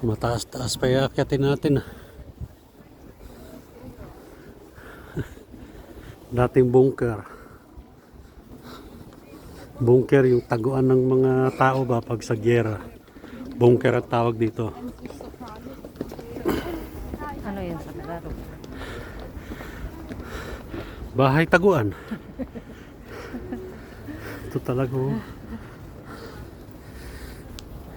Mataas-taas pa iaakyatin natin. Dating bunker. Bunker yung taguan ng mga tao ba pag sa gyera. Bunker at tawag dito. Ano yan sa Tagalog? Bahay taguan. Ito talaga oh.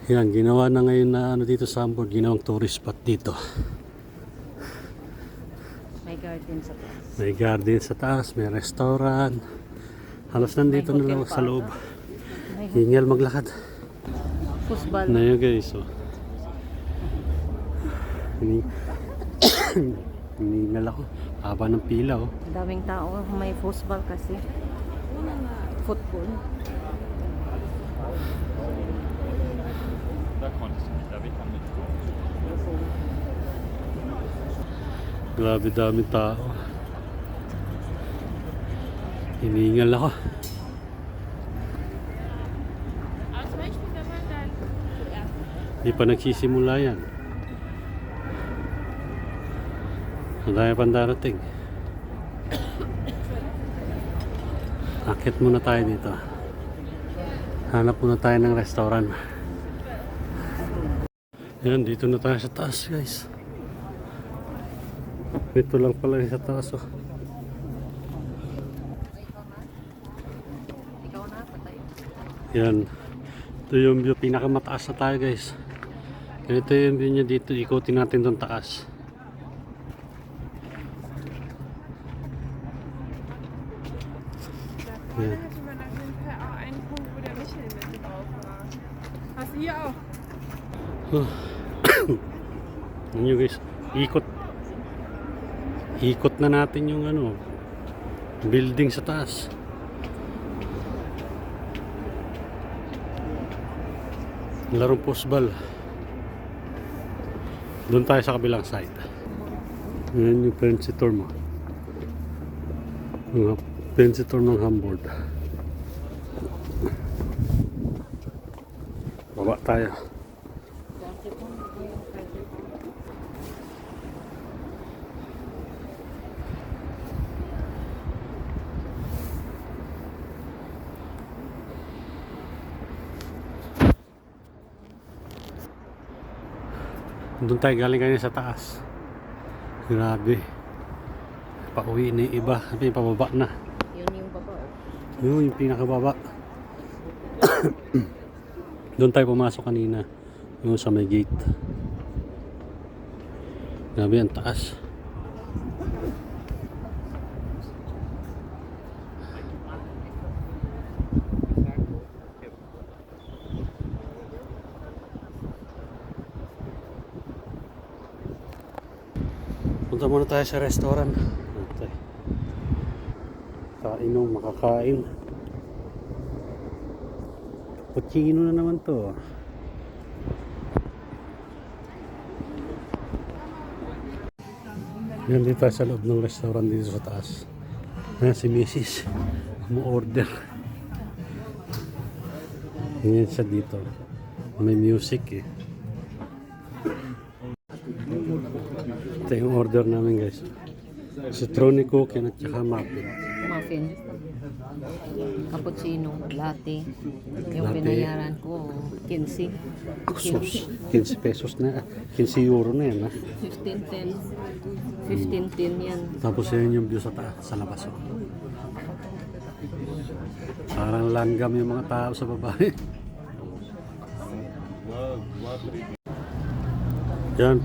Yan, ginawa na ngayon na ano dito sa Hamburg, ginawang tourist spot dito. May garden sa taas. May garden sa taas, may restaurant. Halos nandito na lang sa loob. Hingal maglakad. Football. Na yun guys, oh. Hiningal ako. Haba ng pila, oh. Daming tao. May football kasi. Football. Grabe daming tao. Hiningal ako. Hindi pa nagsisimula yan. Ang dami pang darating. Akit muna tayo dito. Hanap muna tayo ng restaurant. Yan, dito na tayo sa taas guys. Dito lang pala sa taas oh. Ikaw na, patay. Yan. Ito yung view. Pinakamataas na tayo guys. Ito yung view niya dito. Ikutin natin itong taas. Vorne hätte man auf jeden Fall auch einen Punkt, wo der Michel mit drauf war. Hast du hier auch? Yan nyo guys. Ikot. Ikot na natin yung ano. Building sa taas. Larong postball. Doon tayo sa kabilang side. Yan yung fancy tour mo. Yung fancy tour ng Hamburg. Baba tayo. Doon tayo galing kanina sa taas. Grabe. Pauwi na yung iba. Sabi pababa na. Yun yung baba. Oh. Yun yung pinakababa. Doon tayo pumasok kanina. Yung sa may gate. Grabe ang taas. Punta muna tayo sa restaurant. Okay. Kainom, makakain. Puccino na naman to. Yan dito tayo sa loob ng restaurant dito sa taas. Ayan si Mrs. Mo-order. Yan siya dito. May music eh. Ito yung order namin guys. Citroni cookie at saka muffin. Muffin. Cappuccino. Latte. Yung Latte. binayaran ko, 15. Sus, 15 pesos na. 15 euro na yan ha. 15.10. 15.10 yan. Tapos yan yung view sa taas, sa labas oh. Parang langgam yung mga tao sa babae. Yan,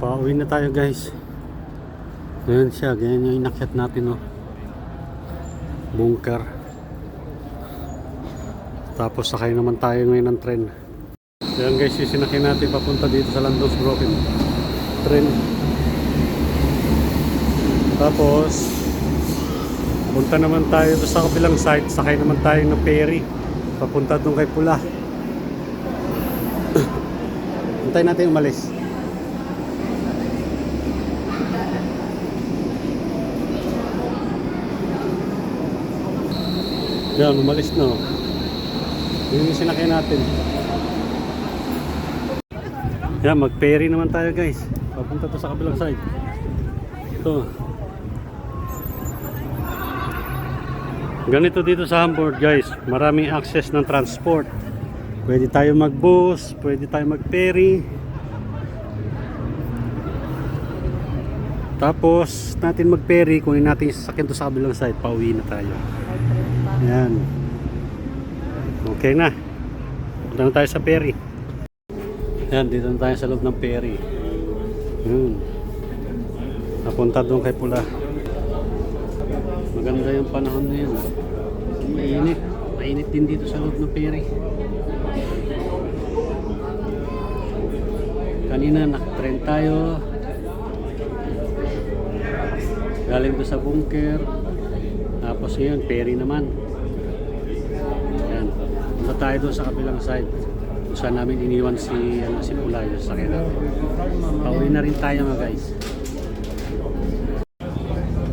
pauwi na tayo guys. Ganyan siya, ganyan yung inakyat natin oh. Bunker. Tapos sakay naman tayo ngayon ng tren. Yan guys, yung sinakay natin papunta dito sa Landungsbrocken tren. Tapos punta naman tayo sa kabilang site, sakay naman tayo ng ferry papunta doon kay Pula. Hintayin natin umalis. Yan, umalis na. Yun yung sinakay natin. Yan, mag-ferry naman tayo guys. Papunta to sa kabilang side. Ito. Ganito dito sa Hamburg guys. Maraming access ng transport. Pwede tayo mag-bus, pwede tayo mag-ferry. Tapos natin mag-ferry, kunin natin yung sasakyan to sa kabilang side. Pauwi na tayo. Yan. Okay na. Punta na tayo sa ferry. Yan, dito na tayo sa loob ng ferry. Yun. Napunta doon kay Pula. Maganda yung panahon na yun. Mainit. Mainit din dito sa loob ng ferry. Kanina nakatrain tayo. Galing doon sa bunker. Tapos ngayon, ferry naman. Yan. Punta tayo doon sa kabilang side. Kung saan namin iniwan si Pula yung sakyan natin. Pauwi na rin tayo mga guys.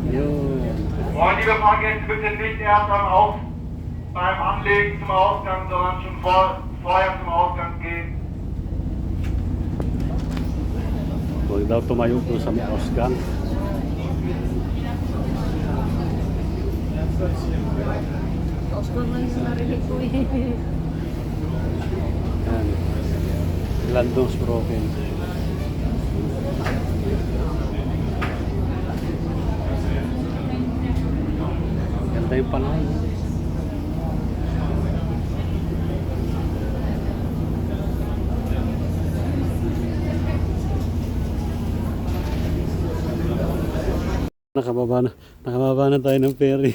Yun. Moin, liebe Fahrgäste, bitte nicht erst beim Anlegen zum Ausgang, sondern schon vorher zum Ausgang gehen. Huwag daw tumayo doon sa may Ausgang. Ausgang lang yung narinig ko eh. Yan. Landungsbroken. Ganda yung panahon. Nakababa na tayo ng ferry.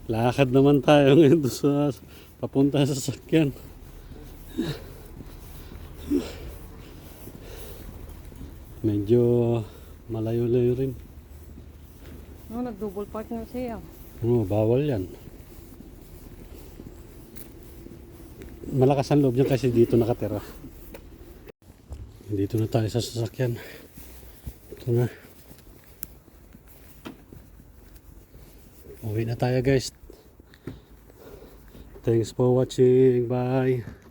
Lakad naman tayo ngayon doon sa papunta sa sasakyan. Medyo malayo-layo rin. No, nag-double park na siya. Bawal yan. Malakas ang loob niya kasi dito nakatira. Dito na tayo sa sasakyan. Ito na. Uwi na tayo guys. Thanks for watching. Bye.